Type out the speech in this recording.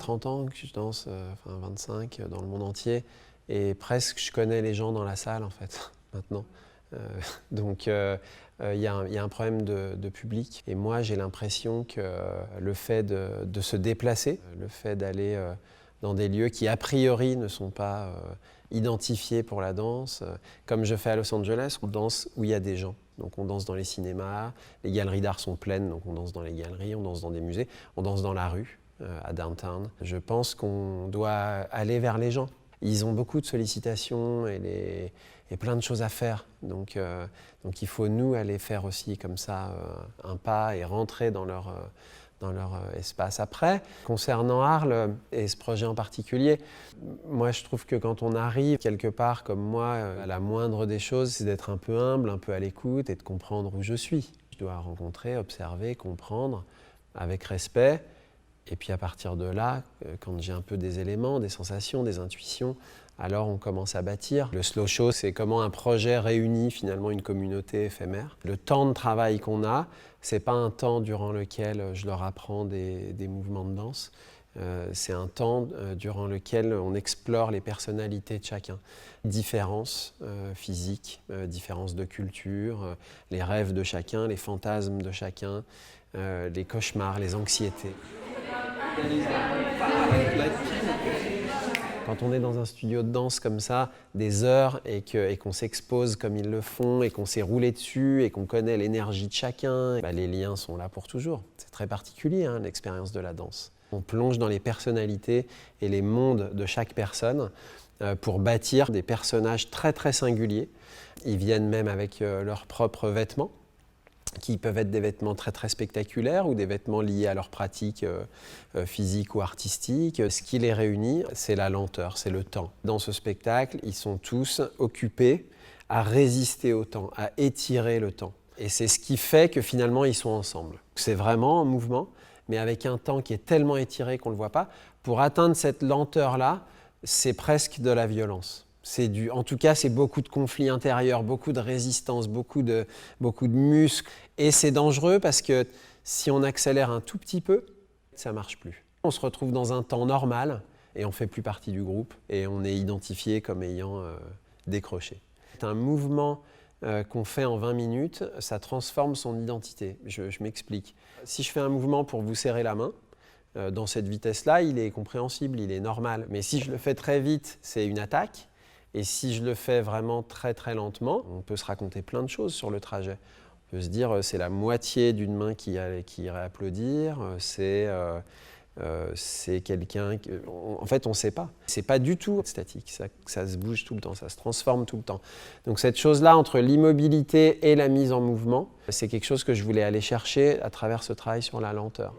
30 ans que je danse, enfin 25 dans le monde entier, et presque je connais les gens dans la salle en fait, maintenant. Donc il y a un problème de public, et moi j'ai l'impression que le fait de se déplacer, le fait d'aller dans des lieux qui a priori ne sont pas identifiés pour la danse, comme je fais à Los Angeles, on danse où il y a des gens. Donc on danse dans les cinémas, les galeries d'art sont pleines, donc on danse dans les galeries, on danse dans des musées, on danse dans la rue, à downtown. Je pense qu'on doit aller vers les gens. Ils ont beaucoup de sollicitations et plein de choses à faire. Donc il faut nous aller faire aussi comme ça un pas et rentrer dans leur espace. Après, concernant Arles et ce projet en particulier, moi je trouve que quand on arrive quelque part comme moi, à la moindre des choses, c'est d'être un peu humble, un peu à l'écoute et de comprendre où je suis. Je dois rencontrer, observer, comprendre avec respect. Et puis à partir de là, quand j'ai un peu des éléments, des sensations, des intuitions, alors on commence à bâtir. Le slow show, c'est comment un projet réunit finalement une communauté éphémère. Le temps de travail qu'on a, c'est pas un temps durant lequel je leur apprends des mouvements de danse. C'est un temps durant lequel on explore les personnalités de chacun. Différences physiques, différences de culture, les rêves de chacun, les fantasmes de chacun, les cauchemars, les anxiétés. Quand on est dans un studio de danse comme ça, des heures, et qu'on s'expose comme ils le font, et qu'on s'est roulé dessus, et qu'on connaît l'énergie de chacun, les liens sont là pour toujours. C'est très particulier, l'expérience de la danse. On plonge dans les personnalités et les mondes de chaque personne pour bâtir des personnages très très singuliers. Ils viennent même avec leurs propres vêtements, qui peuvent être des vêtements très très spectaculaires ou des vêtements liés à leur pratique physique ou artistique. Ce qui les réunit, c'est la lenteur, c'est le temps. Dans ce spectacle, ils sont tous occupés à résister au temps, à étirer le temps. Et c'est ce qui fait que finalement ils sont ensemble. C'est vraiment un mouvement, mais avec un temps qui est tellement étiré qu'on ne le voit pas. Pour atteindre cette lenteur-là, c'est presque de la violence. En tout cas, c'est beaucoup de conflits intérieurs, beaucoup de résistance, beaucoup de muscles. Et c'est dangereux parce que si on accélère un tout petit peu, ça ne marche plus. On se retrouve dans un temps normal et on ne fait plus partie du groupe et on est identifié comme ayant décroché. C'est un mouvement qu'on fait en 20 minutes, ça transforme son identité. Je m'explique. Si je fais un mouvement pour vous serrer la main, dans cette vitesse-là, il est compréhensible, il est normal. Mais si je le fais très vite, c'est une attaque. Et si je le fais vraiment très très lentement, on peut se raconter plein de choses sur le trajet. On peut se dire c'est la moitié d'une main qui irait applaudir, c'est quelqu'un... En fait, on ne sait pas. C'est pas du tout statique, ça se bouge tout le temps, ça se transforme tout le temps. Donc cette chose-là, entre l'immobilité et la mise en mouvement, c'est quelque chose que je voulais aller chercher à travers ce travail sur la lenteur.